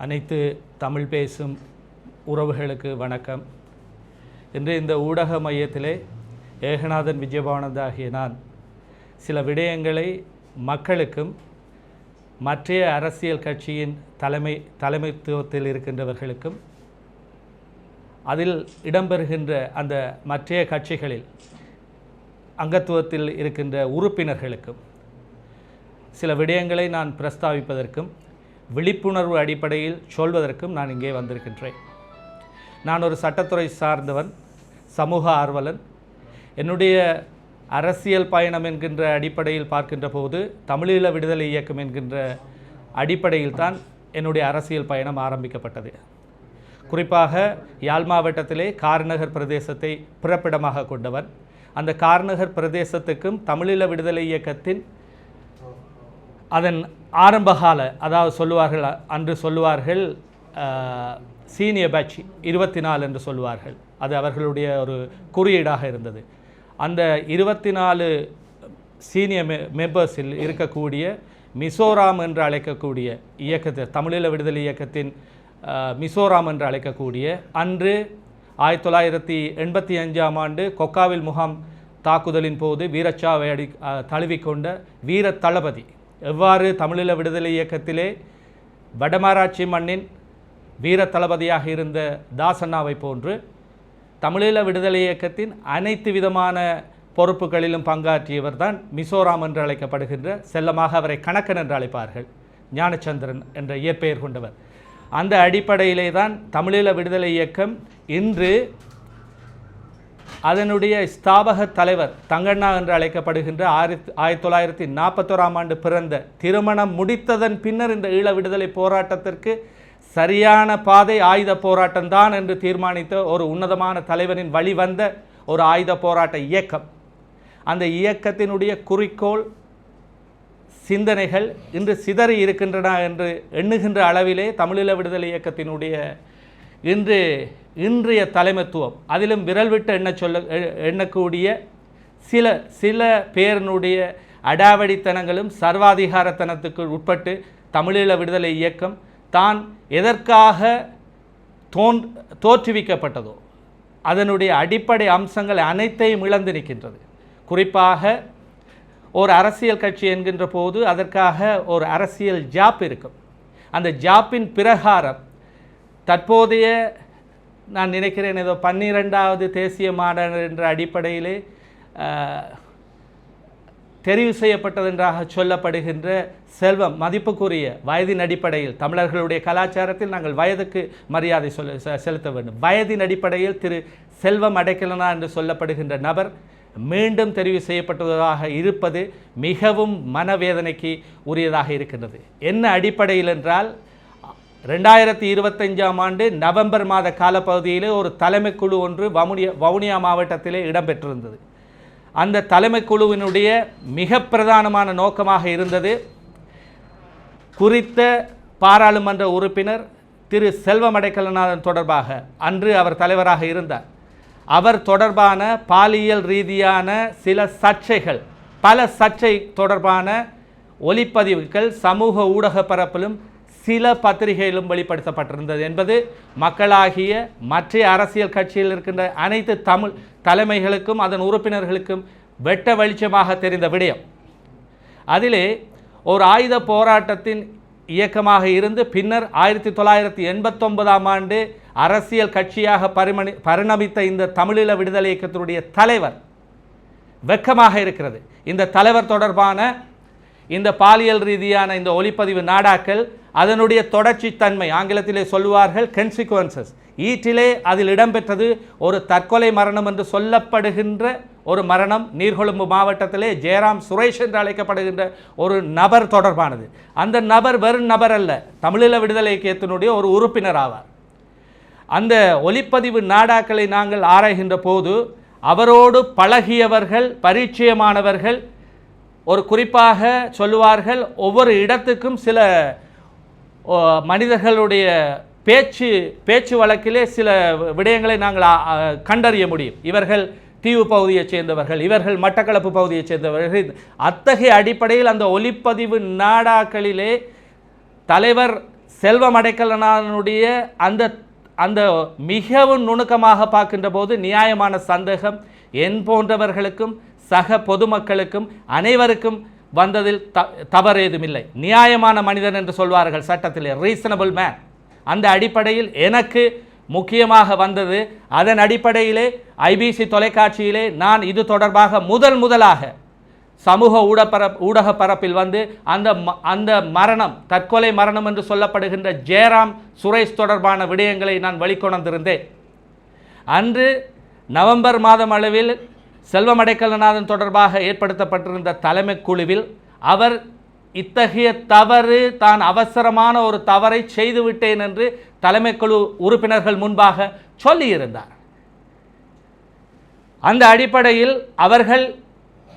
அனைத்து தமிழ் பேசும் உறவுகளுக்கு வணக்கம். இன்று இந்த ஊடக மையத்திலே ஏகநாதன் விஜயபானந்த ஆகிய நான் சில விடயங்களை மக்களுக்கும் மற்ற அரசியல் கட்சியின் தலைமைத்துவத்தில் இருக்கின்றவர்களுக்கும் அதில் இடம்பெறுகின்ற அந்த மற்ற கட்சிகளில் அங்கத்துவத்தில் இருக்கின்ற உறுப்பினர்களுக்கும் சில விடயங்களை நான் பிரஸ்தாவிப்பதற்கும் விழிப்புணர்வு அடிப்படையில் சொல்வதற்கும் நான் இங்கே வந்திருக்கின்றேன். நான் ஒரு சட்டத்துறை சார்ந்தவன், சமூக ஆர்வலன். என்னுடைய அரசியல் பயணம் என்கின்ற அடிப்படையில் பார்க்கின்ற போது தமிழீழ விடுதலை இயக்கம் என்கின்ற அடிப்படையில் தான் என்னுடைய அரசியல் பயணம் ஆரம்பிக்கப்பட்டது. குறிப்பாக யாழ் மாவட்டத்திலே கார்நகர் பிரதேசத்தை பிறப்பிடமாக கொண்டவன். அந்த கார்நகர் பிரதேசத்துக்கும் தமிழீழ விடுதலை இயக்கத்தின் அதன் ஆரம்பகால, அதாவது அன்று சொல்லுவார்கள் சீனியர் பேட்ச் 24 என்று சொல்லுவார்கள். அது அவர்களுடைய ஒரு குறியீடாக இருந்தது. அந்த 24 சீனியர் மெம்பர்ஸில் இருக்கக்கூடிய மிசோராம் என்று அழைக்கக்கூடிய இயக்கத்தை, தமிழீழ விடுதலை இயக்கத்தின் மிசோராம் என்று அழைக்கக்கூடிய அன்று 1985ஆம் ஆண்டு கொக்காவில் முகாம் தாக்குதலின் போது வீரச்சாவை தழுவிக்கொண்ட வீர தளபதி எவ்வாறு தமிழீழ விடுதலை இயக்கத்திலே வடமராட்சி மண்ணின் வீர தளபதியாக இருந்த தாசண்ணாவை போன்று தமிழீழ விடுதலை இயக்கத்தின் அனைத்து விதமான பொறுப்புகளிலும் பங்காற்றியவர் தான் மிசோராம் என்று அழைக்கப்படுகின்ற, செல்லமாக அவரை கணக்கன் என்று அழைப்பார்கள், ஞானச்சந்திரன் என்ற இயற்பெயர் கொண்டவர். அந்த அடிப்படையிலே தான் தமிழீழ விடுதலை இயக்கம் இன்று அதனுடைய ஸ்தாபக தலைவர் தங்கண்ணா என்று அழைக்கப்படுகின்ற 1941ஆம் ஆண்டு பிறந்த, திருமணம் முடித்ததன் பின்னர் இந்த ஈழ விடுதலை போராட்டத்திற்கு சரியான பாதை ஆயுத போராட்டம்தான் என்று தீர்மானித்த ஒரு உன்னதமான தலைவரின் வழிவந்த ஒரு ஆயுத போராட்ட இயக்கம். அந்த இயக்கத்தினுடைய குறிக்கோள், சிந்தனைகள் இன்று சிதறி இருக்கின்றன என்று எண்ணுகின்ற அளவிலே தமிழீழ விடுதலை இயக்கத்தினுடைய இன்றைய தலைமைத்துவம், அதிலும் விரல் விட்டு எண்ணக்கூடிய சில பேரினுடைய அடாவடித்தனங்களும் சர்வாதிகாரத்தனத்துக்கு உட்பட்டு தமிழீழ விடுதலை இயக்கம் தான் எதற்காக தோற்றுவிக்கப்பட்டதோ அதனுடைய அடிப்படை அம்சங்கள் அனைத்தையும் இழந்து நிற்கின்றது. குறிப்பாக ஒரு அரசியல் கட்சி என்கின்ற போது அதற்காக ஒரு அரசியல் ஜாப் இருக்கும். அந்த ஜாப்பின் பிரகாரம் தற்போதைய, நான் நினைக்கிறேன், ஏதோ 12வது தேசிய மாநாடு என்ற அடிப்படையிலே தெரிவு செய்யப்பட்டதென்றாக சொல்லப்படுகின்ற செல்வம், மதிப்புக்குரிய வயதின் அடிப்படையில், தமிழர்களுடைய கலாச்சாரத்தில் நாங்கள் வயதுக்கு மரியாதை செலுத்த வேண்டும். வயதின் அடிப்படையில் திரு செல்வம் அடைக்கலனா என்று சொல்லப்படுகின்ற நபர் மீண்டும் தெரிவு செய்யப்பட்டதாக இருப்பது மிகவும் மனவேதனைக்கு உரியதாக இருக்கின்றது. என்ன அடிப்படையில் என்றால், 2025ஆம் ஆண்டு நவம்பர் மாத காலப்பகுதியிலே ஒரு தலைமைக்குழு ஒன்று வவுனியா மாவட்டத்திலே இடம்பெற்றிருந்தது. அந்த தலைமைக்குழுவினுடைய மிக பிரதானமான நோக்கமாக இருந்தது, குறித்த பாராளுமன்ற உறுப்பினர் திரு செல்வம் அடைக்கலநாதன் தொடர்பாக, அன்று அவர் தலைவராக இருந்தார், அவர் தொடர்பான பாலியல் ரீதியான சில சர்ச்சைகள், பல சர்ச்சை தொடர்பான ஒலிப்பதிவுகள் சமூக ஊடக பரப்பிலும் சில பத்திரிகையிலும் வெளிப்படுத்தப்பட்டிருந்தது என்பது மக்களாகிய மற்ற அரசியல் கட்சியில் இருக்கின்ற அனைத்து தமிழ் தலைமைகளுக்கும் அதன் உறுப்பினர்களுக்கும் வெட்ட வெளிச்சமாக தெரிந்த விடயம். அதிலே ஒரு ஆயுத போராட்டத்தின் இயக்கமாக இருந்து பின்னர் 1989ஆம் ஆண்டு அரசியல் கட்சியாக பரிணமித்த இந்த தமிழீழ விடுதலை இயக்கத்தினுடைய தலைவர், வெட்கமாக இருக்கிறது, இந்த தலைவர் தொடர்பான இந்த பாலியல் ரீதியான இந்த ஒளிப்பதிவு நாடாக்கள், அதனுடைய தொடர்ச்சி தன்மை, ஆங்கிலத்திலே சொல்லுவார்கள் கன்சிக்வன்சஸ், ஈட்டிலே அதில் இடம்பெற்றது ஒரு தற்கொலை மரணம் என்று சொல்லப்படுகின்ற ஒரு மரணம் நீர்கொழும்பு மாவட்டத்திலே ஜெயராம் சுரேஷ் என்று அழைக்கப்படுகின்ற ஒரு நபர் தொடர்பானது. அந்த நபர் வெறும் நபர் அல்ல, தமிழீழ விடுதலை இயக்கத்தினுடைய ஒரு உறுப்பினர் ஆவார். அந்த ஒளிப்பதிவு நாடாக்களை நாங்கள் ஆராய்கின்ற போது அவரோடு பழகியவர்கள், பரிச்சயமானவர்கள், ஒரு குறிப்பாக சொல்லுவார்கள், ஒவ்வொரு இடத்துக்கும் சில மனிதர்களுடைய பேச்சு வழக்கிலே சில விடயங்களை நாங்கள் கண்டறிய முடியும். இவர்கள் தீவு பகுதியைச் சேர்ந்தவர்கள், இவர்கள் மட்டக்களப்பு பகுதியைச் சேர்ந்தவர்கள். அத்தகைய அடிப்படையில் அந்த ஒலிப்பதிவு நாடாக்களிலே தலைவர் செல்வம் அடைக்கலனானுடைய அந்த அந்த மிகவும் நுணுக்கமாக பார்க்கின்ற போது நியாயமான சந்தேகம் என் போன்றவர்களுக்கும் சக பொதுமக்களுக்கும் அனைவருக்கும் வந்ததில் தவறு ஏதுமில்லை. நியாயமான மனிதன் என்று சொல்வார்கள் சட்டத்திலே, ரீசனபிள் மேன். அந்த அடிப்படையில் எனக்கு முக்கியமாக வந்தது. அதன் அடிப்படையிலே ஐபிசி தொலைக்காட்சியிலே நான் இது தொடர்பாக முதலாக சமூக ஊடக பரப்பில் வந்து அந்த மரணம், தற்கொலை மரணம் என்று சொல்லப்படுகின்ற ஜெயராம் சுரேஷ் தொடர்பான விடயங்களை நான் வெளிக்கொணர்ந்திருந்தேன். அன்று நவம்பர் மாதம் அளவில் செல்வம் அடைக்கலநாதன் தொடர்பாக ஏற்படுத்தப்பட்டிருந்த தலைமை குழுவில் அவர் இத்தகைய தவறு, தான் அவசரமான ஒரு தவறை செய்துவிட்டேன் என்று தலைமை குழு உறுப்பினர்கள் முன்பாக சொல்லியிருந்தார். அந்த அடிப்படையில் அவர்கள்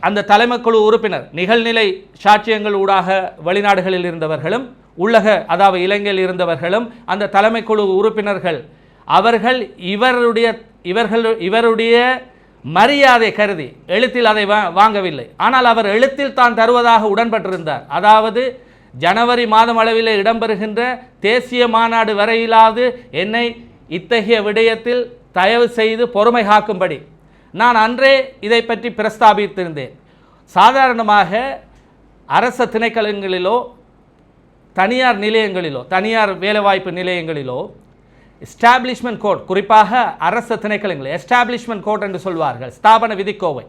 அந்த தலைமை குழு உறுப்பினர் நிகழ்நிலை சாட்சியங்கள் ஊடாக வெளிநாடுகளில் இருந்தவர்களும் அதாவது இலங்கையில் இருந்தவர்களும் அந்த தலைமை குழு உறுப்பினர்கள் அவர்கள் இவருடைய மரியாதை கருதி எழுத்தில் அதை வாங்கவில்லை. ஆனால் அவர் எழுத்தில் தான் தருவதாக உடன்பட்டிருந்தார். அதாவது ஜனவரி மாதம் அளவில் இடம்பெறுகின்ற தேசிய மாநாடு வரையிலாவது என்னை இத்தகைய விடயத்தில் தயவு செய்து பொறுமை காக்கும்படி நான் அன்றே இதை பற்றி பிரஸ்தாபித்திருந்தேன். சாதாரணமாக அரச திணைக்களங்களிலோ தனியார் நிலையங்களிலோ தனியார் வேலைவாய்ப்பு நிலையங்களிலோ எஸ்டாப்ளிஷ்மெண்ட் கோட், குறிப்பாக அரசு திணைக்களங்கள் எஸ்டாப்ளிஷ்மெண்ட் கோட் என்று சொல்வார்கள், ஸ்தாபன விதிக்கோவை.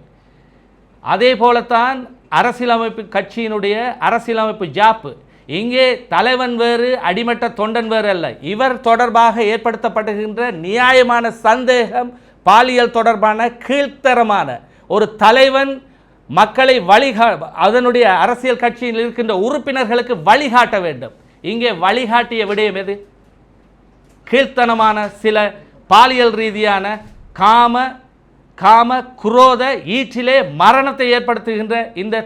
அதே போலத்தான் அரசியலமைப்பு கட்சியினுடைய அரசியலமைப்பு ஜாப்பு. இங்கே தலைவன் வேறு அடிமட்ட தொண்டன் வேறு அல்ல. இவர் தொடர்பாக ஏற்படுத்தப்படுகின்ற நியாயமான சந்தேகம் பாலியல் தொடர்பான கீழ்த்தரமான ஒரு தலைவன் மக்களை அதனுடைய அரசியல் கட்சியில் இருக்கின்ற உறுப்பினர்களுக்கு வழிகாட்ட வேண்டும். இங்கே வழிகாட்டிய விடயம் எது? கீழ்த்தனமான சில பாலியல் ரீதியான காம குரோத ஈற்றிலே மரணத்தை ஏற்படுத்துகின்ற இந்த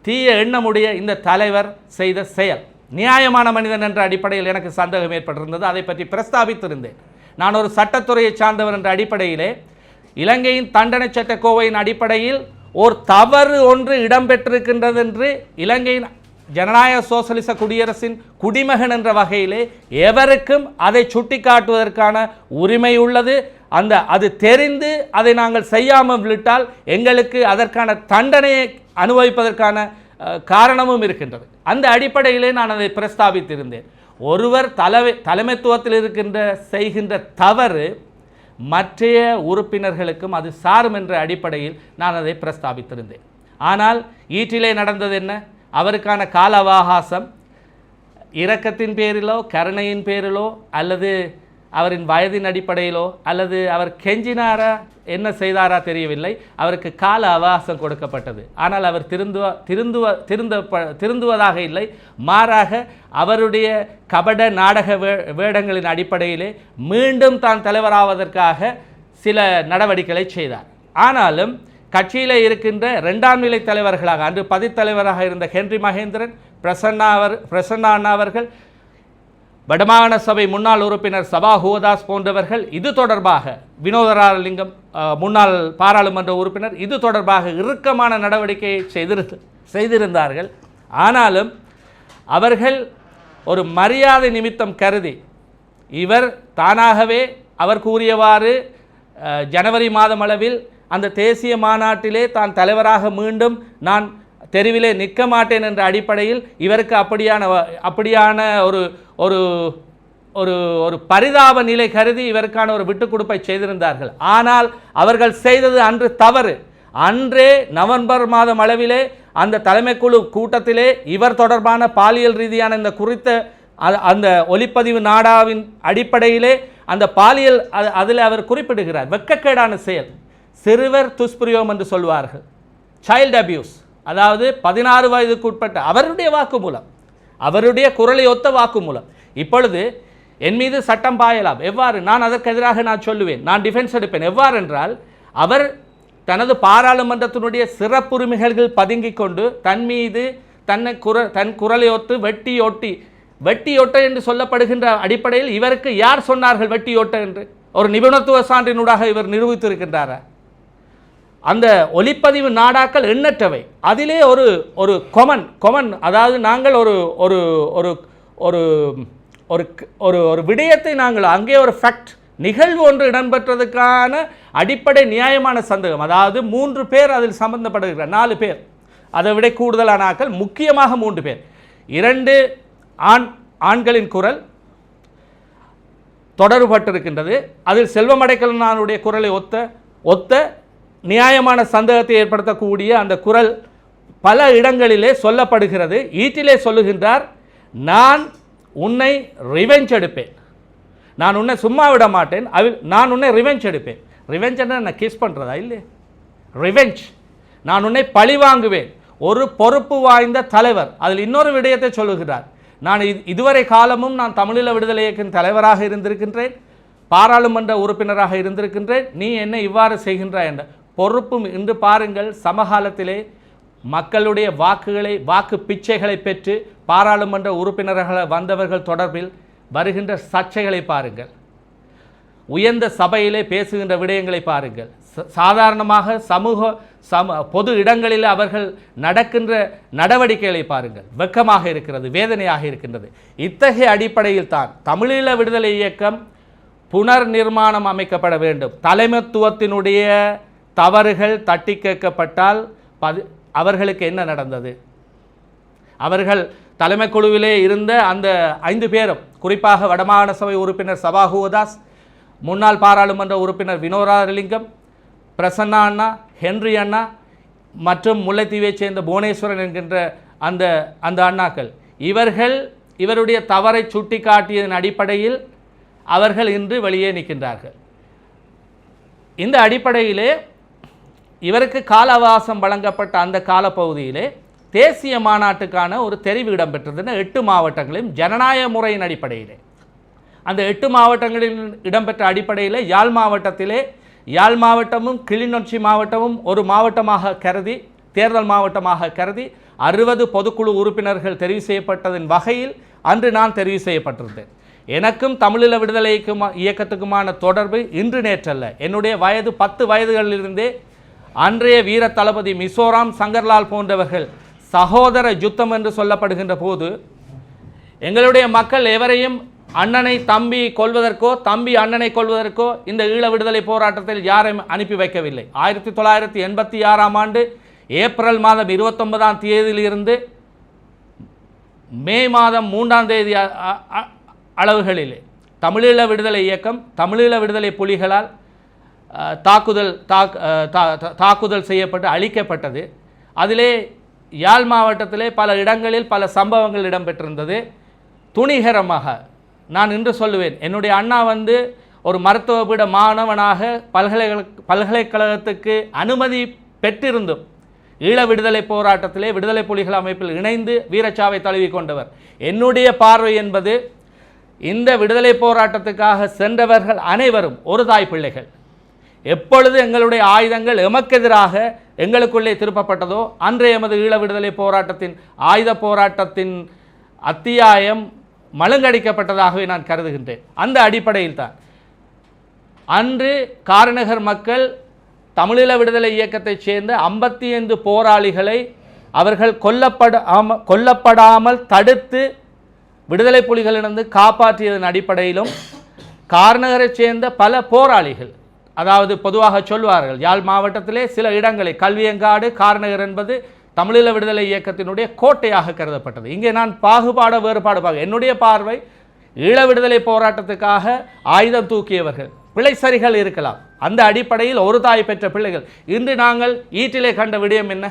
தீய எண்ணமுடைய இந்த தலைவர் செய்த செயல் நியாயமான மனிதன் என்ற அடிப்படையில் எனக்கு சந்தேகம் ஏற்பட்டிருந்தது. அதை பற்றி பிரஸ்தாபித்திருந்தேன். நான் ஒரு சட்டத்துறையை சார்ந்தவர் என்ற அடிப்படையிலே இலங்கையின் தண்டனை சட்ட கோவையின் அடிப்படையில் ஒரு தவறு ஒன்று இடம்பெற்றிருக்கின்றது என்று இலங்கையின் ஜனநாயக சோசலிச குடியரசின் குடிமகன் என்ற வகையிலே எவருக்கும் அதை சுட்டிக்காட்டுவதற்கான உரிமை உள்ளது. அது தெரிந்து அதை நாங்கள் செய்யாமல் விட்டால் எங்களுக்கு அதற்கான தண்டனையை அனுபவிப்பதற்கான காரணமும் இருக்கின்றது. அந்த அடிப்படையிலே நான் அதை பிரஸ்தாபித்திருந்தேன். ஒருவர் தலைமைத்துவத்தில் செய்கின்ற தவறு மற்றைய உறுப்பினர்களுக்கும் அது சாரும் என்ற அடிப்படையில் நான் அதை பிரஸ்தாபித்திருந்தேன். ஆனால் ஈற்றிலே நடந்தது என்ன? அவருக்கான கால அவகாசம் இரக்கத்தின் பேரிலோ கருணையின் பேரிலோ அல்லது அவரின் வயதின் அடிப்படையிலோ அல்லது அவர் கெஞ்சினாரா என்ன செய்தாரா தெரியவில்லை, அவருக்கு கால அவகாசம் கொடுக்கப்பட்டது. ஆனால் அவர் திருந்துவதாக இல்லை, மாறாக அவருடைய கபட நாடக வேடங்களின் அடிப்படையிலே மீண்டும் தான் தலைவராவதற்காக சில நடவடிக்கைகளை செய்தார். ஆனாலும் கட்சியில் இருக்கின்ற இரண்டாம் நிலை தலைவர்களாக அன்று பதித்தலைவராக இருந்த ஹென்றி மகேந்திரன், பிரசன்னா அண்ணா அவர்கள், வடமாகாண சபை முன்னாள் உறுப்பினர் சபா ஹுவதாஸ் போன்றவர்கள் இது தொடர்பாக, வினோதராலிங்கம் முன்னாள் பாராளுமன்ற உறுப்பினர் இது தொடர்பாக இறுக்கமான நடவடிக்கையை செய்திருந்தார்கள். ஆனாலும் அவர்கள் ஒரு மரியாதை நிமித்தம் கருதி இவர் தானாகவே அவர் கூறியவாறு ஜனவரி மாதம் அளவில் அந்த தேசிய மாநாட்டிலே தான் தலைவராக மீண்டும் நான் தெருவிலே நிற்க மாட்டேன் என்ற அடிப்படையில் இவருக்கு அப்படியான ஒரு ஒரு ஒரு ஒரு பரிதாப நிலை கருதி இவருக்கான ஒரு விட்டுக் கொடுப்பை செய்திருந்தார்கள். ஆனால் அவர்கள் செய்தது அன்று தவறு. அன்றே நவம்பர் மாதம் அளவிலே அந்த தலைமைக்குழு கூட்டத்திலே இவர் தொடர்பான பாலியல் ரீதியான இந்த குறித்த அந்த ஒலிப்பதிவு நாடாவின் அடிப்படையிலே அந்த பாலியல் அதில் அவர் குறிப்பிடுகிறார். வெட்கக்கேடான செயல், சிறுவர் துஷ்பிரயோகம் என்று சொல்வார்கள், சைல்டு அபியூஸ். அதாவது 16 வயதுக்கு உட்பட்ட அவருடைய வாக்குமூலம், அவருடைய குரலை ஒத்த வாக்குமூலம். இப்பொழுது என் மீது சட்டம் பாயலாம். எவ்வாறு? நான் அதற்கு எதிராக நான் சொல்லுவேன், நான் டிஃபென்ஸ் எடுப்பேன். எவ்வாறு என்றால், அவர் தனது பாராளுமன்றத்தினுடைய சிறப்புரிமைகள் பதுங்கிக் கொண்டு தன் மீது தன் குரலை ஒத்து வெட்டி ஒட்ட என்று சொல்லப்படுகின்ற அடிப்படையில் இவருக்கு யார் சொன்னார்கள் வெட்டி ஒட்ட என்று? ஒரு நிபுணத்துவ சான்றினூடாக இவர் நிரூபித்திருக்கின்றாரா? அந்த ஒலிப்பதிவு நாடாக்கள் எண்ணற்றவை. அதிலே ஒரு கொமன், அதாவது நாங்கள் ஒரு ஒரு ஒரு ஒரு ஒரு விடயத்தை நாங்கள் அங்கே ஒரு ஃபேக்ட் நிகழ்வு ஒன்று இடம்பெற்றதுக்கான அடிப்படை நியாயமான சந்தேகம், அதாவது 3 பேர் அதில் சம்பந்தப்படுகிறார், 4 பேர், அதை விட கூடுதலான ஆட்கள், முக்கியமாக 3 பேர், 2 ஆண்களின் குரல் தொடர்பட்டிருக்கின்றது. அதில் செல்வம் அடைக்கலனாருடைய குரலை ஒத்த நியாயமான சந்தேகத்தை ஏற்படுத்தக்கூடிய அந்த குரல் பல இடங்களிலே சொல்லப்படுகிறது. ஈட்டிலே சொல்லுகின்றார், நான் உன்னை ரிவெஞ்ச் எடுப்பேன், நான் உன்னை சும்மா விட மாட்டேன், நான் உன்னை ரிவெஞ்ச் எடுப்பேன். ரிவெஞ்ச் என்ன கிஸ் பண்ணுறதா? இல்லை, ரிவெஞ்ச், நான் உன்னை பழி வாங்குவேன். ஒரு பொறுப்பு வாய்ந்த தலைவர் அதில் இன்னொரு விடயத்தை சொல்லுகிறார், நான் இதுவரை காலமும் நான் தமிழீழ விடுதலை இயக்கின் தலைவராக இருந்திருக்கின்றேன், பாராளுமன்ற உறுப்பினராக இருந்திருக்கின்றேன், நீ என்ன இவ்வாறு செய்கின்றாய் என்ற பொறுப்பும். இன்று பாருங்கள், சமகாலத்திலே மக்களுடைய வாக்கு பிச்சைகளை பெற்று பாராளுமன்ற உறுப்பினர்கள் வந்தவர்கள் தொடர்பில் வருகின்ற சர்ச்சைகளை பாருங்கள், உயர்ந்த சபையிலே பேசுகின்ற விடயங்களை பாருங்கள், சாதாரணமாக பொது இடங்களில் அவர்கள் நடக்கின்ற நடவடிக்கைகளை பாருங்கள், வெட்கமாக இருக்கிறது, வேதனையாக இருக்கின்றது. இத்தகைய அடிப்படையில் தான் தமிழீழ விடுதலை இயக்கம் புனர் நிர்மாணம் அமைக்கப்பட வேண்டும். தலைமைத்துவத்தினுடைய தவறுகள் தட்டி கேட்கப்பட்டால் அவர்களுக்கு என்ன நடந்தது? அவர்கள் தலைமை குழுவிலே இருந்த அந்த 5 பேரும், குறிப்பாக வடமாகாண சபை உறுப்பினர் சபாகுவதாஸ், முன்னாள் பாராளுமன்ற உறுப்பினர் வினோராலிங்கம், பிரசன்னா அண்ணா, ஹென்றி அண்ணா மற்றும் முல்லைத்தீவைச் சேர்ந்த புவனேஸ்வரன் என்கின்ற அந்த அண்ணாக்கள், இவருடைய தவறை சுட்டி காட்டியதன் அடிப்படையில் அவர்கள் இன்று வெளியே நிற்கின்றார்கள். இந்த அடிப்படையிலே இவருக்கு கால அவகாசம் வழங்கப்பட்ட அந்த காலப்பகுதியிலே தேசிய மாநாட்டுக்கான ஒரு தெரிவு இடம்பெற்றதுன்னு 8 மாவட்டங்களையும் ஜனநாயக முறையின் அடிப்படையிலே, அந்த 8 மாவட்டங்களில் இடம்பெற்ற அடிப்படையில் யாழ் மாவட்டமும் கிளிநொச்சி மாவட்டமும் ஒரு மாவட்டமாக கருதி, தேர்தல் மாவட்டமாக கருதி 60 பொதுக்குழு உறுப்பினர்கள் தெரிவு செய்யப்பட்டதன் வகையில் அன்று நான் தெரிவு செய்யப்பட்டிருந்தேன். எனக்கும் தமிழீழ விடுதலை இயக்கத்துக்குமான தொடர்பு இன்று நேற்றல்ல. என்னுடைய வயது 10 வயதுகளிலிருந்தே அன்றைய வீர தளபதி மிசோராம் சங்கர்லால் போன்றவர்கள் சகோதர யுத்தம் என்று சொல்லப்படுகின்ற போது எங்களுடைய மக்கள் எவரையும் அண்ணனை தம்பி கொள்வதற்கோ தம்பி அண்ணனை கொள்வதற்கோ இந்த ஈழ விடுதலை போராட்டத்தில் யாரையும் அனுப்பி வைக்கவில்லை. 1986ஆம் ஆண்டு ஏப்ரல் மாதம் 29ஆம் தேதியிலிருந்து மே மாதம் 3ஆம் தேதி அளவுகளிலே தமிழீழ விடுதலை இயக்கம் தமிழீழ விடுதலை புலிகளால் தாக்குதல் செய்யப்பட்டு அழிக்கப்பட்டது. அதிலே யாழ் மாவட்டத்திலே பல இடங்களில் பல சம்பவங்கள் இடம்பெற்றிருந்தது. துணிகரமாக நான் இன்று சொல்லுவேன், என்னுடைய அண்ணா ஒரு மருத்துவ பீட மாணவனாக பல்கலைக்கழகத்துக்கு அனுமதி பெற்றிருந்தும் ஈழ விடுதலை போராட்டத்திலே விடுதலை புலிகள் அமைப்பில் இணைந்து வீரச்சாவை தழுவி கொண்டவர். என்னுடைய பார்வை என்பது, இந்த விடுதலை போராட்டத்துக்காக சென்றவர்கள் அனைவரும் ஒரு தாய் பிள்ளைகள். எப்பொழுது எங்களுடைய ஆயுதங்கள் எமக்கெதிராக எங்களுக்குள்ளே திருப்பப்பட்டதோ அன்றே எமது ஈழ விடுதலை போராட்டத்தின் ஆயுத போராட்டத்தின் அத்தியாயம் மழுங்கடிக்கப்பட்டதாகவே நான் கருதுகின்றேன். அந்த அடிப்படையில் தான் அன்று காரநகர் மக்கள் தமிழீழ விடுதலை இயக்கத்தைச் சேர்ந்த 55 போராளிகளை அவர்கள் கொல்லப்படாமல் தடுத்து விடுதலை புலிகளிலிருந்து காப்பாற்றியதன் அடிப்படையிலும் காரநகரைச் சேர்ந்த பல போராளிகள், அதாவது பொதுவாக சொல்வார்கள் யாழ் மாவட்டத்திலே சில இடங்களை கல்வியங்காடு காரநகர் என்பது தமிழீழ விடுதலை இயக்கத்தினுடைய கோட்டையாக கருதப்பட்டது. இங்கே நான் வேறுபாடு என்னுடைய பார்வை, ஈழ விடுதலை போராட்டத்துக்காக ஆயுதம் தூக்கியவர்கள் பிழை சரிகள் இருக்கலாம், அந்த அடிப்படையில் ஒரு தாய் பெற்ற பிள்ளைகள். இன்று நாங்கள் ஈட்டிலே கண்ட விடயம் என்ன?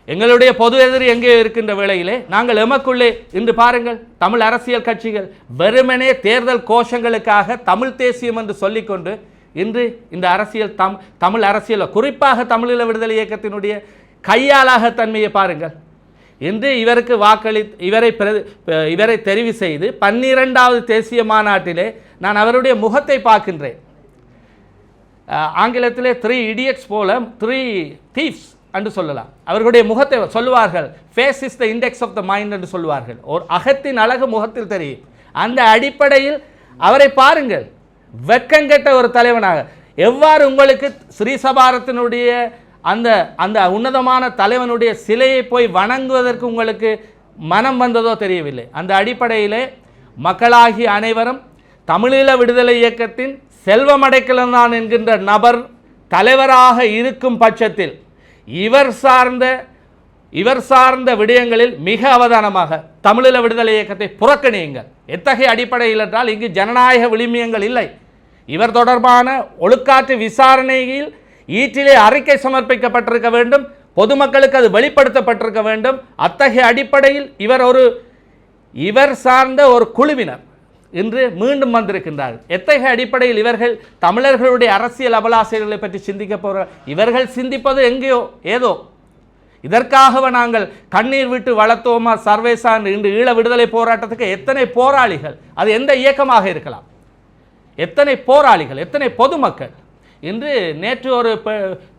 எங்களுடைய பொது எதிரி எங்கே இருக்கின்ற வேளையிலே நாங்கள் எமக்குள்ளே இன்று பாருங்கள், தமிழ் அரசியல் கட்சிகள் வெறுமனே தேர்தல் கோஷங்களுக்காக தமிழ் தேசியம் என்று சொல்லிக்கொண்டு இன்று இந்த அரசியல் தமிழ் அரசியல், குறிப்பாக தமிழீழ விடுதலை இயக்கத்தினுடைய கையாளாக தன்மையை பாருங்கள். இன்று இவருக்கு இவரை தெரிவு செய்து 12வது தேசிய மாநாட்டிலே நான் அவருடைய முகத்தை பார்க்கின்றேன். ஆங்கிலத்திலே 3 idiots போல 3 thieves என்று சொல்லலாம். அவர்களுடைய முகத்தை சொல்லுவார்கள், face is the index of the mind என்று சொல்லுவார்கள். ஒரு அகத்தின் அழகு முகத்தில் தெரியும். அந்த அடிப்படையில் அவரை பாருங்கள், வெக்கங்கெட்ட ஒரு தலைவனாக. எவ்வாறு உங்களுக்கு ஸ்ரீசபாரத்தினுடைய அந்த உன்னதமான தலைவனுடைய சிலையை போய் வணங்குவதற்கு உங்களுக்கு மனம் வந்ததோ தெரியவில்லை. அந்த அடிப்படையிலே மக்களாகிய அனைவரும் தமிழீழ விடுதலை இயக்கத்தின் செல்வமடைக்கலனான் என்கின்ற நபர் தலைவராக இருக்கும் பட்சத்தில் இவர் சார்ந்த விடயங்களில் மிக அவதானமாக தமிழீழ விடுதலை இயக்கத்தை புறக்கணியுங்கள். எத்தகைய அடிப்படையில் என்றால் இங்கு ஜனநாயக விளிமியங்கள் இல்லை. இவர் தொடர்பான ஒழுக்காற்று விசாரணையில் ஈட்டிலே அறிக்கை சமர்ப்பிக்கப்பட்டிருக்க வேண்டும், பொதுமக்களுக்கு அது வெளிப்படுத்தப்பட்டிருக்க வேண்டும். அத்தகைய அடிப்படையில் இவர் சார்ந்த ஒரு குழுவினர் இன்று மீண்டும் வந்திருக்கின்றார்கள். எத்தகைய அடிப்படையில் இவர்கள் தமிழர்களுடைய அரசியல் அபலாசைகளை பற்றி சிந்திக்க போகிறார்? இவர்கள் சிந்திப்பது எங்கேயோ ஏதோ. இதற்காக நாங்கள் கண்ணீர் விட்டு வளர்த்தோமா சர்வேசா இன்று ஈழ விடுதலை போராட்டத்துக்கு எத்தனை போராளிகள், அது எந்த இயக்கமாக இருக்கலாம், எத்தனை போராளிகள், எத்தனை பொதுமக்கள். இன்று நேற்று ஒரு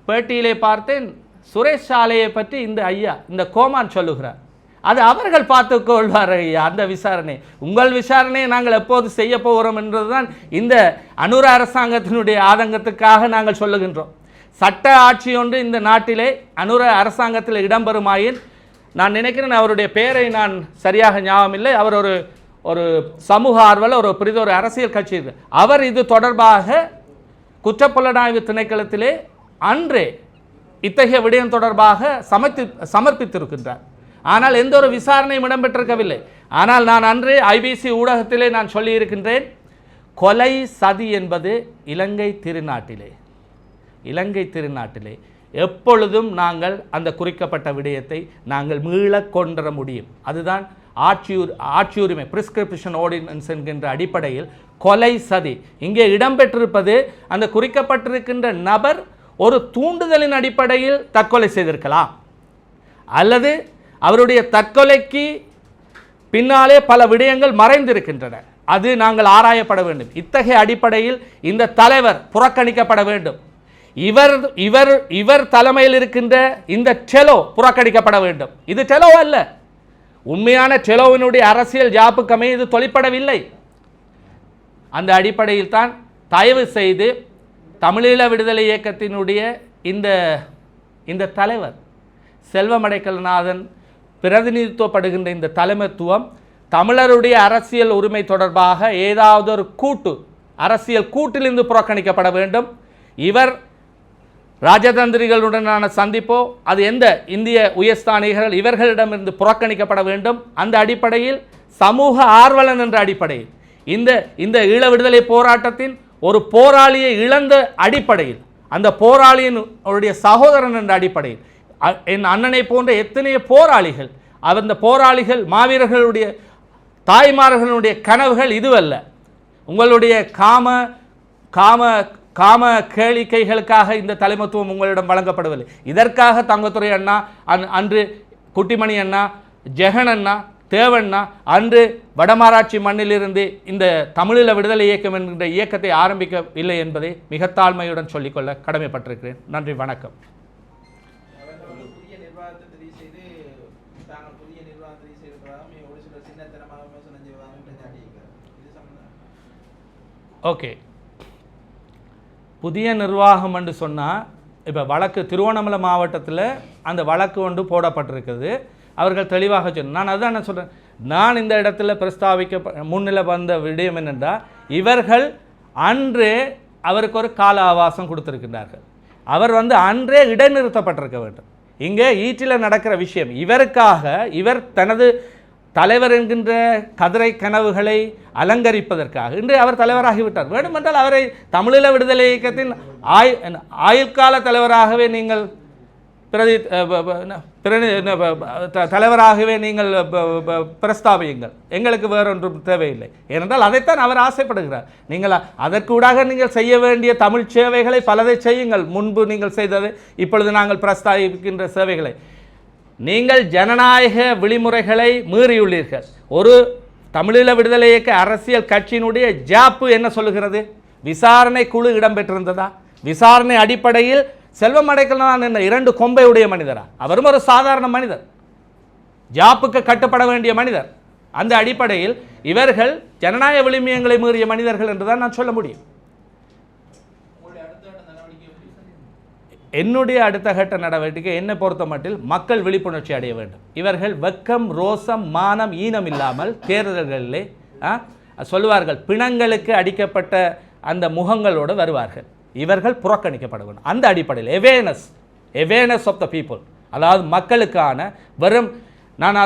பேட்டியிலே பார்த்தேன், சுரேஷ் சாலையை பற்றி இந்த கோமான் சொல்லுகிறார். அது அவர்கள் பார்த்து கொள்வார் ஐயா. அந்த விசாரணை, உங்கள் விசாரணையை நாங்கள் எப்போது செய்ய போகிறோம் என்பதுதான் இந்த அனுர அரசாங்கத்தினுடைய ஆதங்கத்துக்காக நாங்கள் சொல்லுகின்றோம். சட்ட ஆட்சி ஒன்று இந்த நாட்டிலே அனுர அரசாங்கத்தில் இடம்பெறுமாயின், நான் நினைக்கிறேன் அவருடைய பெயரை நான் சரியாக ஞாபகம் இல்லை, அவர் ஒரு சமூக ஆர்வலர், ஒரு அரசியல் கட்சி. அவர் இது தொடர்பாக குற்றப்புலனாய்வு திணைக்களத்திலே அன்றே இத்தகைய விடயம் தொடர்பாக சமர்ப்பித்திருக்கின்றார். ஆனால் எந்த ஒரு விசாரணையும் இடம்பெற்றிருக்கவில்லை. ஆனால் நான் அன்றே ஐபிசி ஊடகத்திலே நான் சொல்லியிருக்கின்றேன், கொலை சதி என்பது இலங்கை திருநாட்டிலே எப்பொழுதும் நாங்கள் அந்த குறிக்கப்பட்ட விடயத்தை நாங்கள் மீள கொண்டுற முடியும். அதுதான் ஆட்சியுரிமை, பிரிஸ்கிரிப்ஷன் ஆர்டினன்ஸ் என்கின்ற அடிப்படையில் கொலை சதி இங்கே இடம்பெற்றிருப்பது. அந்த குறிக்கப்பட்டிருக்கின்ற நபர் ஒரு தூண்டுதலின் அடிப்படையில் தற்கொலை செய்திருக்கலாம், அல்லது அவருடைய தற்கொலைக்கு பின்னாலே பல விடயங்கள் மறைந்திருக்கின்றன. அது நாங்கள் ஆராயப்பட வேண்டும். இத்தகைய அடிப்படையில் இந்த தலைவர் புறக்கணிக்கப்பட வேண்டும். இவர் தலைமையில் இருக்கின்ற இந்த டெலோ புறக்கணிக்கப்பட வேண்டும். இது டெலோ அல்ல, உண்மையான டெலோவினுடைய அரசியல் ஜாப்புக்கமே இது தொழிற்படவில்லை. அந்த அடிப்படையில் தான் தயவு செய்து தமிழீழ விடுதலை இயக்கத்தினுடைய இந்த தலைவர் செல்வமடைக்கலநாதன் பிரதிநிதித்துவப்படுகின்ற இந்த தலைமைத்துவம் தமிழருடைய அரசியல் உரிமை தொடர்பாக ஏதாவது ஒரு அரசியல் கூட்டிலிருந்து புறக்கணிக்கப்பட வேண்டும். இவர் ராஜதந்திரிகளுடனான சந்திப்போ அது எந்த இந்திய உயர்ஸ்தானிகர்கள் இவர்களிடமிருந்து புறக்கணிக்கப்பட வேண்டும். அந்த அடிப்படையில் சமூக ஆர்வலன் என்ற அடிப்படையில் இந்த ஈழ விடுதலை போராட்டத்தின் ஒரு போராளியை இழந்த அடிப்படையில், அந்த போராளியின் சகோதரன் என்ற அடிப்படையில் என் அண்ணனை போன்ற எத்தனையோ போராளிகள், அந்த போராளிகள் மாவீரர்களுடைய தாய்மார்களுடைய கனவுகள் இதுவல்ல. உங்களுடைய காம கேளிக்கைகளுக்காக இந்த தலைமைத்துவம் உங்களிடம் வழங்கப்படவில்லை. இதற்காக தங்கத்துறை அண்ணா, அன்று குட்டிமணி அண்ணா, ஜெகன் அண்ணா, தேவண்ணா அன்று வடமாராட்சி மண்ணிலிருந்து இந்த தமிழீழ விடுதலை இயக்கம் என்கின்ற இயக்கத்தை ஆரம்பிக்கவில்லை என்பதை மிக தாழ்மையுடன் சொல்லிக்கொள்ள கடமைப்பட்டிருக்கிறேன். நன்றி, வணக்கம். ஓகே, புதிய நிர்வாகம் என்று சொன்னால், இப்போ வழக்கு திருவண்ணாமலை மாவட்டத்தில் அந்த வழக்கு ஒன்று போடப்பட்டிருக்குது. அவர்கள் தெளிவாக சொன்ன, நான் அதுதான் என்ன சொல்கிறேன், நான் இந்த இடத்துல பிரஸ்தாபிக்க முன்னிலை வந்த விடயம் என்னென்றால், இவர்கள் அன்றே அவருக்கு ஒரு கால அவகாசம் கொடுத்துருக்கின்றார்கள். அவர் அன்றே இடைநிறுத்தப்பட்டிருக்க வேண்டும். இங்கே ஈட்டில் நடக்கிற விஷயம், இவர் தனது தலைவர் என்கின்ற கதிரை கனவுகளை அலங்கரிப்பதற்காக இன்று அவர் தலைவராகிவிட்டார். வேண்டுமென்றால் அவரை தமிழீழ விடுதலை இயக்கத்தின் ஆயுட்கால தலைவராகவே நீங்கள் தலைவராகவே நீங்கள் பிரஸ்தாபியுங்கள், எங்களுக்கு வேறொன்றும் தேவையில்லை. ஏனென்றால் அதைத்தான் அவர் ஆசைப்படுகிறார். நீங்கள் அதற்கூடாக நீங்கள் செய்ய வேண்டிய தமிழ் சேவைகளை பலதை செய்யுங்கள். முன்பு நீங்கள் செய்தது, இப்பொழுது நாங்கள் பிரஸ்தாபிக்கின்ற சேவைகளை. நீங்கள் ஜனநாயக விளிமுறைகளை மீறியுள்ளீர்கள். ஒரு தமிழீழ விடுதலை இயக்க அரசியல் கட்சியினுடைய ஜாப்பு என்ன சொல்லுகிறது? விசாரணை குழு இடம்பெற்றிருந்ததா? விசாரணை அடிப்படையில் செல்வமடைக்கலநாதன் என்ற 2 கொம்பை உடைய மனிதரா? அவரும் ஒரு சாதாரண மனிதர், ஜாப்புக்கு கட்டுப்பட வேண்டிய மனிதர். அந்த அடிப்படையில் இவர்கள் ஜனநாயக விளிமியங்களை மீறிய மனிதர்கள் என்றுதான் நான் சொல்ல முடியும். என்னுடைய அடுத்த கட்ட நடவடிக்கை என்னை பொறுத்த மட்டில் மக்கள் விழிப்புணர்ச்சி அடைய வேண்டும். இவர்கள் வெக்கம், ரோசம், மானம், ஈனம் இல்லாமல் தேர்தல்களிலே சொல்லுவார்கள், பிணங்களுக்கு அடிக்கப்பட்ட அந்த முகங்களோடு வருவார்கள். இவர்கள் புறக்கணிக்கப்பட வேண்டும். அந்த அடிப்படையில் அவேர்னஸ் ஆஃப் த பீப்புள், அதாவது மக்களுக்கான வெறும் நான்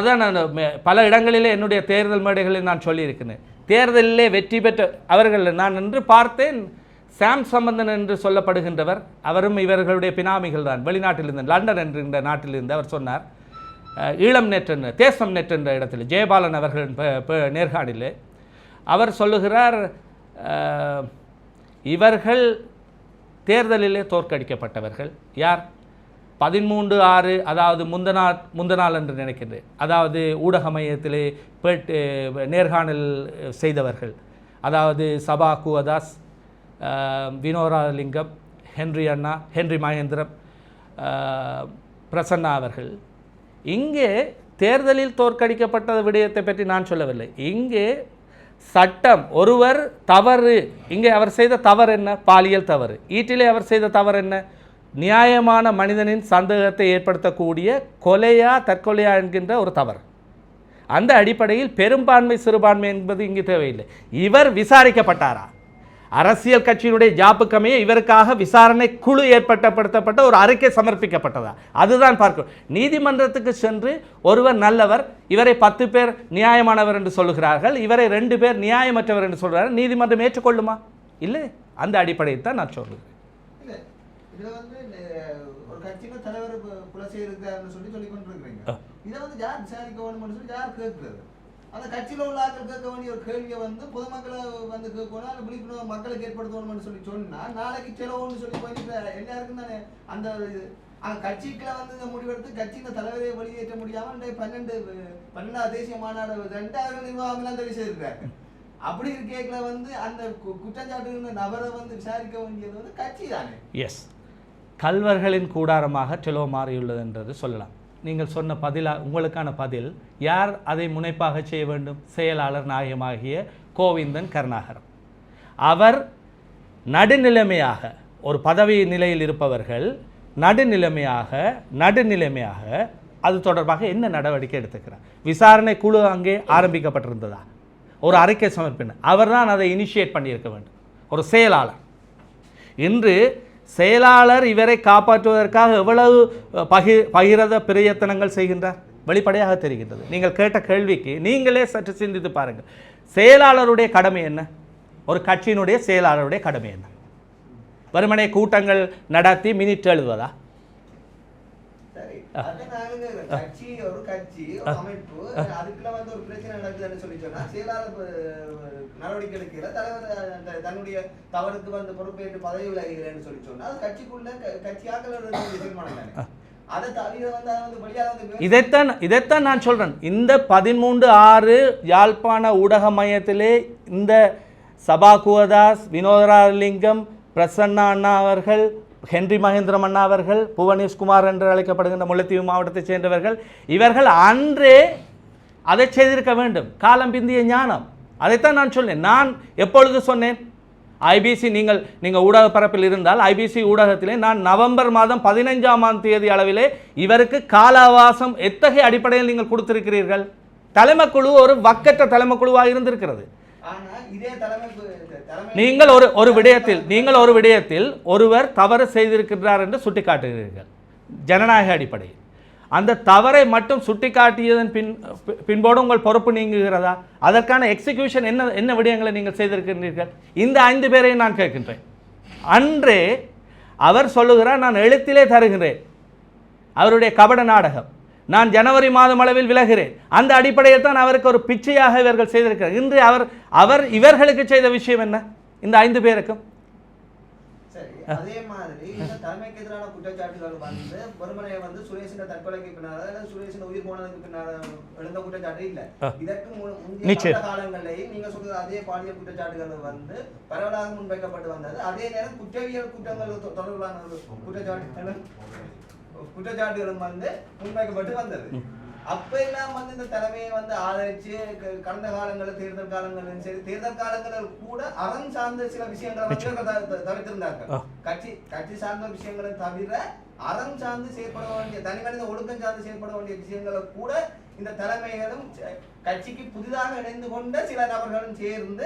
பல இடங்களிலே என்னுடைய தேர்தல் மேடைகளில் நான் சொல்லியிருக்கிறேன். தேர்தலிலே வெற்றி பெற்ற அவர்கள் நான் என்று பார்த்தேன். சாம் சம்பந்தன் என்று சொல்லப்படுகின்றவர், அவரும் இவர்களுடைய பினாமிகள் தான். வெளிநாட்டிலிருந்து லண்டன் என்கின்ற நாட்டிலிருந்து அவர் சொன்னார், ஈழம் நெட் என்ற தேசம் நெட் என்ற இடத்தில் ஜெயபாலன் அவர்களின் நேர்காணலில் அவர் சொல்லுகிறார், இவர்கள் தேர்தலிலே தோற்கடிக்கப்பட்டவர்கள். யார்? 13/6 அதாவது முந்தநாள் என்று நினைக்கின்றேன். அதாவது ஊடக மையத்திலே நேர்காணல் செய்தவர்கள், அதாவது சபா குவதாஸ், வினோராலிங்கம், ஹென்றி மகேந்திரம், பிரசன்னா அவர்கள். இங்கே தேர்தலில் தோற்கடிக்கப்பட்ட விடயத்தை பற்றி நான் சொல்லவில்லை. இங்கே சட்டம் ஒருவர் தவறு, இங்கே அவர் செய்த தவறு என்ன? பாலியல் தவறு. ஈட்டிலே அவர் செய்த தவறு என்ன? நியாயமான மனிதனின் சந்தேகத்தை ஏற்படுத்தக்கூடிய கொலையா தற்கொலையா என்கின்ற ஒரு தவறு. அந்த அடிப்படையில் பெரும்பான்மை சிறுபான்மை என்பது இங்கு தேவையில்லை. இவர் விசாரிக்கப்பட்டாரா? அரசியல் கட்சியினுடைய ஜாப்புக்கமையே இவருக்காக விசாரணை குழு ஏற்படுத்தப்பட்ட ஒரு அறிக்கை சமர்ப்பிக்கப்பட்டதா? அதுதான் பார்க்கும். நீதிமன்றத்துக்கு சென்று ஒருவர் நல்லவர், இவரை 10 பேர் நியாயமானவர் என்று சொல்லுகிறார்கள், இவரை 2 பேர் நியாயமற்றவர் என்று சொல்கிறார்கள். நீதிமன்றம் ஏற்றுக்கொள்ளுமா? இல்லை. அந்த அடிப்படையில் தான் நான் சொல்லுகிறேன். ஒரு கட்சியில தலைவர் புலசை இருக்காருன்னு சொல்லி கொண்டிருக்கிறீங்க. இதை யார் விசாரிக்க வேணும்னு சொல்லி யார் கேட்கிறது? அந்த கட்சியில் உள்ள ஆட்கள் கேட்க வேண்டிய ஒரு கேள்வியை பொதுமக்களை கேட்கணும், அந்த விழிப்புணர்வு மக்களுக்கு ஏற்படுத்தணும்னு சொல்லி சொன்னா நாளைக்கு செலவுன்னு சொல்லி போயிட்டு எல்லாருக்கும் தானே அந்த கட்சிக்குள்ள இந்த முடிவெடுத்து கட்சியின் தலைவரை வெளியேற்ற முடியாம 12 தேசிய மாநாடு 2 நிர்வாகம்லாம் தெரிவு செய்திருக்காங்க. அப்படி கேட்கல அந்த குற்றச்சாட்டு நபரை விசாரிக்க வேண்டியது கட்சி தானே. எஸ், கல்வர்களின் கூடாரமாக டெலோ மாறியுள்ளது என்றது சொல்லலாம். நீங்கள் சொன்ன உங்களுக்கான பதில், யார் அதை முனைப்பாக செய்ய வேண்டும்? செயலாளர் நாயகமாகிய கோவிந்தன் கருணாகரம். அவர் நடுநிலைமையாக, ஒரு பதவி நிலையில் இருப்பவர்கள் நடுநிலைமையாக அது தொடர்பாக என்ன நடவடிக்கை எடுத்துக்கிறார்? விசாரணை குழு அங்கே ஆரம்பிக்கப்பட்டிருந்ததா? ஒரு அறிக்கை சமர்ப்பின, அவர்தான் அதை இனிஷியேட் பண்ணியிருக்க வேண்டும், ஒரு செயலாளர். இன்று செயலாளர் இவரை காப்பாற்றுவதற்காக எவ்வளவு பகிரத பிரயத்தனங்கள் செய்கின்றார் வெளிப்படையாக தெரிகின்றது. நீங்கள் கேட்ட கேள்விக்கு நீங்களே சற்று சிந்தித்து பாருங்கள். செயலாளருடைய கடமை என்ன? ஒரு கட்சியினுடைய செயலாளருடைய கடமை என்ன? வெறுமனே கூட்டங்கள் நடத்தி மினிட் எழுதுவதா? கட்சி ஒரு அமைப்பு, அதுக்குள்ள ஒரு பிரச்சனை நடக்குதுன்னு சொல்லி சொன்னா செயலாளர் நடவடிக்கை எடுக்கிற தலைவர் தன்னுடைய தவறுக்கு பொறுப்பேற்று பதவி விலகுகிறேன்னு சொல்லி சொன்னா அது கட்சிக்குள்ள கட்சியாக்கள் தீர்மானம் தானே. அதை தவிர இதைத்தான் நான் சொல்றேன். இந்த 13/6 யாழ்ப்பாண ஊடக மையத்திலே இந்த சபா குவதாஸ், வினோதராலிங்கம், பிரசன்னா அண்ணா அவர்கள், ஹென்றி மகேந்திரம் அண்ணா அவர்கள், புவனேஷ்குமார் என்று அழைக்கப்படுகின்ற முல்லைத்தீவு மாவட்டத்தைச் சேர்ந்தவர்கள், இவர்கள் அன்றே அதை செய்திருக்க வேண்டும். காலம் பிந்திய ஞானம். அதைத்தான் நான் சொன்னேன். நான் எப்பொழுது சொன்னேன்? ஐபிசி, நீங்கள் ஊடக பரப்பில் இருந்தால் ஐபிசி ஊடகத்திலே நான் நவம்பர் மாதம் 15ஆம் தேதி அளவிலே இவருக்கு கால அவகாசம் எத்தகைய அடிப்படையில் நீங்கள் கொடுத்திருக்கிறீர்கள்? தலைமைக்குழு ஒரு வக்கற்ற தலைமைக்குழுவாக இருந்திருக்கிறது. நீங்கள் ஒரு விடயத்தில் ஒருவர் தவறு செய்திருக்கிறார் என்று சுட்டிக்காட்டுகிறீர்கள் ஜனநாயக அடிப்படையில். அந்த தவறை மட்டும் சுட்டிக்காட்டியதன் பின்போடு உங்கள் பொறுப்பு நீங்குகிறதா? அதற்கான எக்ஸிக்யூஷன் என்ன விடயங்களை நீங்கள் செய்திருக்கிறீர்கள்? இந்த 5 பேரையும் நான் கேட்கின்றேன். அன்றே அவர் சொல்லுகிறார், நான் எழுத்திலே தருகிறேன், அவருடைய கபட நாடகம், நான் ஜனவரி மாதம் அளவில் விலகிறேன். அந்த அடிப்படையில் தான் அவருக்கு ஒரு பிச்சையாக இவர்கள் செய்திருக்கிறார். இன்று அவர் இவர்களுக்கு செய்த விஷயம் என்ன? இந்த 5 பேருக்கும் அதே மாதிரி தலைமைக்கு எதிரான குற்றச்சாட்டுகள் ஒருமனையை சுரேஷின் தற்கொலைக்கு பின்னால சுரேஷின் உயிர் போனதுக்கு பின்னால எழுந்த குற்றச்சாட்டு இல்ல. இதற்கு முந்தைய காலங்களிலேயும் நீங்க சொல்றது அதே பாலியல் குற்றச்சாட்டுகள் பரவலாக முன்வைக்கப்பட்டு வந்தது. அதே நேரம் குற்றவியல் குற்றங்கள் தொடர்பான குற்றச்சாட்டுகளும் முன்வைக்கப்பட்டு வந்தது. அப்ப எல்லாம் வந்து இந்த தலைமையை வந்து ஆதரிச்சு கடந்த காலங்களில் தேர்தல் காலங்களிலும் சரி தேர்தல் காலங்களில் கூட அறம் சார்ந்த சில விஷயங்களை வந்து தவிர்த்திருந்தார்கள். கட்சி சார்ந்த விஷயங்களை தவிர அறம் சார்ந்து செயற்பட வேண்டிய தனி மனித ஒழுக்கம் சார்ந்து செயற்பட வேண்டிய விஷயங்களை கூட இந்த தலைமைகளும் கட்சிக்கு புதிதாக இணைந்து கொண்ட சில நபர்களும் சேர்ந்து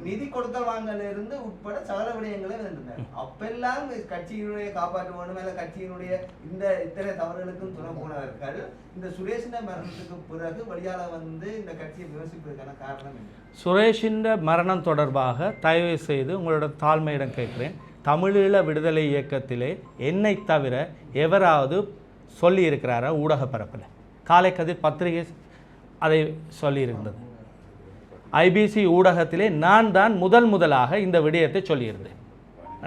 நிதி கொடுக்கல் வாங்கல இருந்து உட்பட சகல விடயங்களையும் இருந்தனர். அப்பெல்லாம் கட்சியினுடைய காப்பாற்ற வேண்டும் அல்ல கட்சியினுடைய இந்த இத்தனை தவறுகளுக்கும் துணை போனவர்கள் இந்த சுரேஷின் மரணத்துக்கு பிறகு வழியால வந்து இந்த கட்சியை விமர்சிப்பதற்கான காரணம் என்ன? சுரேஷின் மரணம் தொடர்பாக தயவு செய்து உங்களோட தாழ்மையிடம் கேட்கிறேன். தமிழீழ விடுதலை இயக்கத்திலே என்னை தவிர எவராவது சொல்லி இருக்கிறாரா? ஊடக பரப்பில் காலை கதிர் பத்திரிகை அதை சொல்லியிருந்தது. ஐபிசி ஊடகத்திலே நான் தான் முதலாக இந்த விடயத்தை சொல்லியிருந்தேன்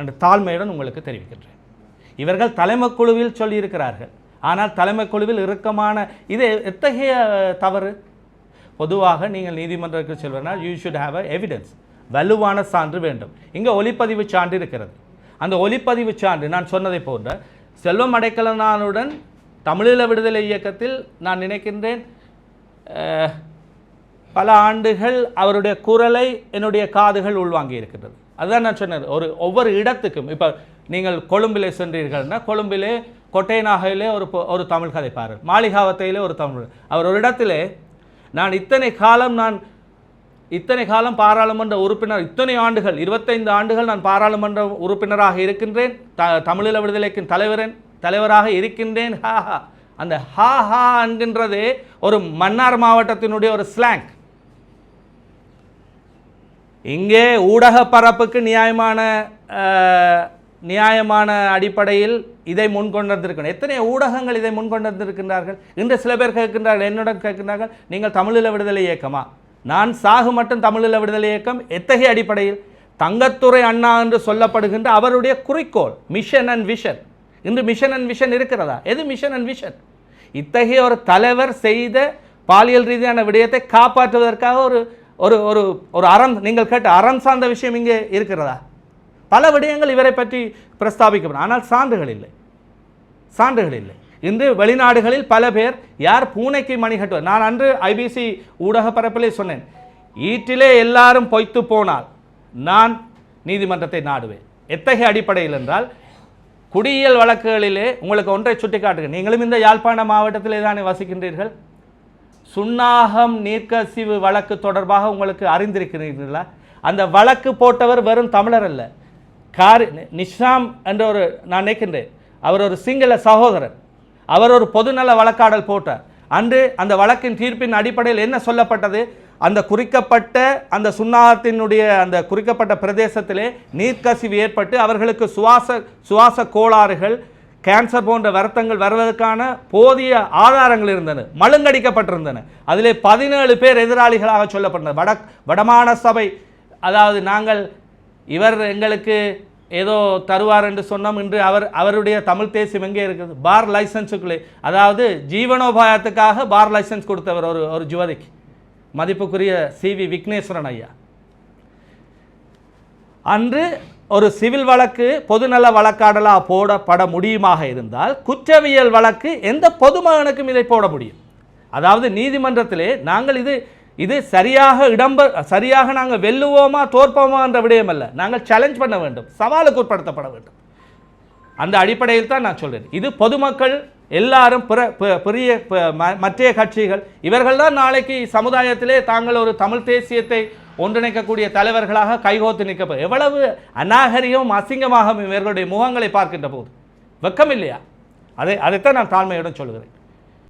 என்ற தாழ்மையுடன் உங்களுக்கு தெரிவிக்கின்றேன். இவர்கள் தலைமை குழுவில் சொல்லியிருக்கிறார்கள். ஆனால் தலைமை குழுவில் இறுக்கமான இது எத்தகைய தவறு? பொதுவாக நீங்கள் நீதிமன்றத்துக்கு செல்வதனால் you should have a evidence, வலுவான சான்று வேண்டும். இங்கே ஒலிப்பதிவு சான்று இருக்கிறது. அந்த ஒலிப்பதிவு சான்று நான் சொன்னதை போன்ற செல்வம் அடைக்கலனானுடன் தமிழீழ விடுதலை இயக்கத்தில் நான் நினைக்கின்றேன் பல ஆண்டுகள் அவருடைய குரலை என்னுடைய காதுகள் உள்வாங்கி இருக்கின்றது. அதுதான் நான் சொன்னேன். ஒவ்வொரு இடத்துக்கும் இப்போ நீங்கள் கொழும்பிலே சென்றீர்கள்னா கொழும்பிலே கொட்டைநாகையிலே ஒரு தமிழ் கதைப்பாளர், மாளிகாவத்தையிலே ஒரு தமிழ், அவர் ஒரு இடத்திலே நான் இத்தனை காலம் பாராளுமன்ற உறுப்பினர், இத்தனை ஆண்டுகள் 25 ஆண்டுகள் நான் பாராளுமன்ற உறுப்பினராக இருக்கின்றேன், தமிழீழ விடுதலைக்கு தலைவராக இருக்கின்றேன். ஹாஹா, அந்த ஹாஹா என்கின்றதே ஒரு மன்னார் மாவட்டத்தினுடைய ஒரு ஸ்லாங். இங்கே ஊடக பரப்புக்கு நியாயமான அடிப்படையில் இதை முன்கொண்டிருக்கணும். எத்தனை ஊடகங்கள் இதை முன்கொண்டிருக்கின்றார்கள்? இன்று சில பேர் கேட்கின்றார்கள், என்னுடன் கேட்கின்றார்கள், நீங்கள் தமிழீழ விடுதலை இயக்கமா? நான் சாகு மட்டும் தமிழீழ விடுதலை இயக்கம் எத்தகைய அடிப்படையில்? தங்கத்துரை அண்ணா என்று சொல்லப்படுகின்ற அவருடைய குறிக்கோள் மிஷன் அண்ட் விஷன். இன்று மிஷன் அண்ட் விஷன் இருக்கிறதா? எது மிஷன் அண்ட் விஷன்? இத்தகைய ஒரு தலைவர் செய்த பாலியல் ரீதியான விடயத்தை காப்பாற்றுவதற்காக ஒரு அறம், நீங்கள் கேட்ட அறம் சார்ந்த விஷயம் இங்கே இருக்கிறதா? பல விடயங்கள் இவரை பற்றி பிரஸ்தாபிக்கப்படும். ஆனால் சான்றுகள் இல்லை. இன்று வெளிநாடுகளில் பல பேர் யார் பூனைக்கு மணி கட்டுவார். நான் அன்று ஐபிசி ஊடக பரப்பிலே சொன்னேன், ஈட்டிலே எல்லாரும் பொய்த்து போனால் நான் நீதிமன்றத்தை நாடுவேன். எத்தகைய அடிப்படையில் என்றால் குடியியல் வழக்குகளிலே உங்களுக்கு ஒன்றை சுட்டி காட்டுகிறேன். நீங்களும் இந்த யாழ்ப்பாண மாவட்டத்திலே தானே வசிக்கின்றீர்கள். சுன்னாகம் நீர்க்கசிவு வழக்கு தொடர்பாக உங்களுக்கு அறிந்திருக்கிறீர்களா? அந்த வழக்கு போட்டவர் வெறும் தமிழர் அல்ல, நிஷாம் என்ற நான் நினைக்கின்றேன், அவர் ஒரு சிங்கள சகோதரர். அவர் ஒரு பொதுநல வழக்காடல் போட்டார். அன்று அந்த வழக்கின் தீர்ப்பின் அடிப்படையில் என்ன சொல்லப்பட்டது? அந்த குறிக்கப்பட்ட அந்த சுன்னாகத்தினுடைய அந்த குறிக்கப்பட்ட பிரதேசத்திலே நீர்க்கசிவு ஏற்பட்டு அவர்களுக்கு சுவாச கோளாறுகள், கேன்சர் போன்ற வருத்தங்கள் வருவதற்கான போதிய ஆதாரங்கள் இருந்தன, மழுங்கடிக்கப்பட்டிருந்தன. அதிலே 17 பேர் எதிராளிகளாக சொல்லப்பட்டனர். வடமாகாண சபை, அதாவது நாங்கள் இவர் எங்களுக்கு ஏதோ தருவார் என்று சொன்னோம். இன்று அவருடைய தமிழ் தேசியம் எங்கே இருக்குது? பார் லைசன்ஸுக்குள்ளே, அதாவது ஜீவனோபாயத்துக்காக பார் லைசன்ஸ் கொடுத்தவர் ஒரு யுவதிக்கு, மதிப்புக்குரிய CV விக்னேஸ்வரன் ஐயா. அன்று ஒரு சிவில் வழக்கு பொதுநல வழக்காடலாக போடப்பட முடியுமாக இருந்தால் குற்றவியல் வழக்கு எந்த பொதுமகனுக்கும் இதை போட முடியும். அதாவது நீதிமன்றத்திலே நாங்கள் இது சரியாக நாங்கள் வெல்லுவோமா தோற்போமா என்ற விடயம் அல்ல, நாங்கள் சேலஞ்ச் பண்ண வேண்டும், சவாலுக்கு உட்படுத்தப்பட வேண்டும். அந்த அடிப்படையில் தான் நான் சொல்கிறேன். இது பொதுமக்கள் எல்லாரும் பெரிய மற்ற கட்சிகள் இவர்கள் தான் நாளைக்கு சமுதாயத்திலே தாங்கள் ஒரு தமிழ் தேசியத்தை ஒன்றிணைக்கக்கூடிய தலைவர்களாக கைகோத்து நிற்க. எவ்வளவு அநாகரிகம் அசிங்கமாக இவர்களுடைய முகங்களை பார்க்கின்ற போது வெக்கம் இல்லையா? அதைத்தான் நான் தாழ்மையுடன் சொல்கிறேன்.